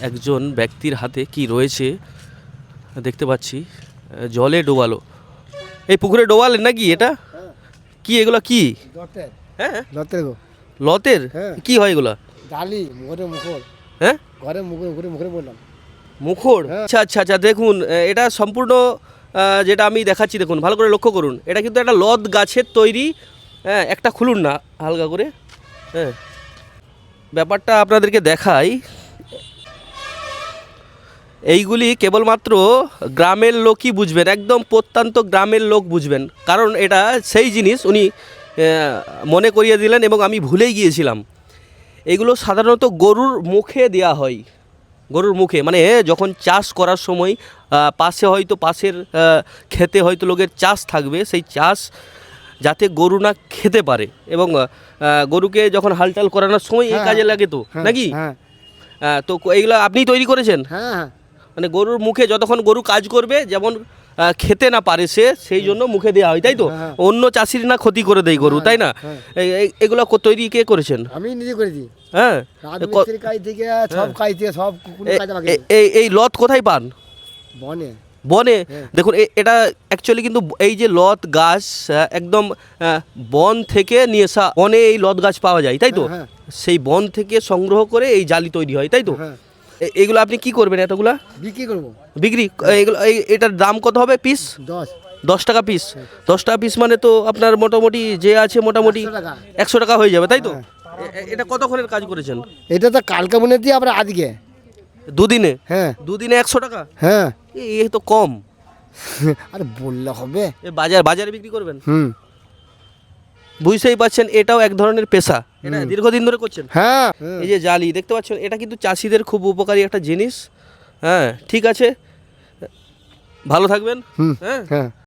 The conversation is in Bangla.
একজন ব্যক্তির হাতে কি রয়েছে দেখতে পাচ্ছি। জলে ডোবালো, এই পুকুরে ডোবালেন নাকি এটা? কি এগুলো কি? হ্যাঁ লতের কি হয় এগুলা? ডালি মুখরে মুখর। হ্যাঁ ঘরে মুখরে মুখরে বললাম মুখর। আচ্ছা আচ্ছা আচ্ছা, দেখুন এটা সম্পূর্ণ যেটা আমি দেখাচ্ছি, দেখুন ভালো করে লক্ষ্য করুন, এটা কিন্তু একটা লত গাছের তৈরি। হ্যাঁ, একটা খুলুন না হালকা করে। হ্যাঁ, ব্যাপারটা আপনাদেরকে দেখাই। এইগুলি কেবলমাত্র গ্রামের লোকই বুঝবেন, একদম প্রত্যন্ত গ্রামের লোক বুঝবেন, কারণ এটা সেই জিনিস উনি মনে করিয়ে দিলেন এবং আমি ভুলেই গিয়েছিলাম। এগুলো সাধারণত গরুর মুখে দেওয়া হয়, গরুর মুখে, মানে যখন চাষ করার সময় পাশে হয়তো পাশের খেতে হয়তো লোকের চাষ থাকবে, সেই চাষ যাতে গরু না খেতে পারে, এবং গরুকে যখন হালটাল করানোর সময় এই কাজে লাগে তো নাকি? তো এইগুলো আপনি তৈরি করেছেন? হ্যাঁ, মানে গরুর মুখে যতক্ষণ গরু কাজ করবে, যেমন খেতে না পারে সে, সেই জন্য মুখে দেওয়া হয়, তাই তো? অন্য চাষির না ক্ষতি করে দেয় গরু, তাই না? এগুলো তৈরি কে করেছেন? আমি নিজে করেছি। হ্যাঁ, কাজ থেকে সব কাজ থেকে সব কাজ আমাকে। এই লত কোথায় পান? বনে বনে। দেখুন এটা অ্যাকচুয়ালি কিন্তু এই যে লত গাছ একদম বন থেকে নিয়ে আসা, বনে এই লত গাছ পাওয়া যায়, তাই তো? সেই বন থেকে সংগ্রহ করে এই জালি তৈরি হয়, তাই তো? এইগুলো আপনি কি করবেন? এতগুলা বিক্রি করবো। বিক্রি? এগুলো এটার দাম কত হবে পিস? 10 টাকা পিস। 10 টাকা পিস মানে তো আপনার মোটামুটি যে আছে মোটামুটি 100 টাকা হয়ে যাবে, তাই তো? এটা কতক্ষণের কাজ করেছেন? এটা তো কালকে মনে দিয়ে আবার আজকে দুদিনে? হ্যাঁ, দুদিনে 100 টাকা? হ্যাঁ। এই তো কম। আরে বললে হবে? বাজারে বিক্রি করবেন? বুঝতেই পারছেন, এটাও এক ধরনের পেশা। এটা দীর্ঘদিন ধরে করছেন? হ্যাঁ। এই যে জালি দেখতে পাচ্ছেন, এটা কিন্তু চাষিদের খুব উপকারী একটা জিনিস। হ্যাঁ, ঠিক আছে, ভালো থাকবেন। হ্যাঁ।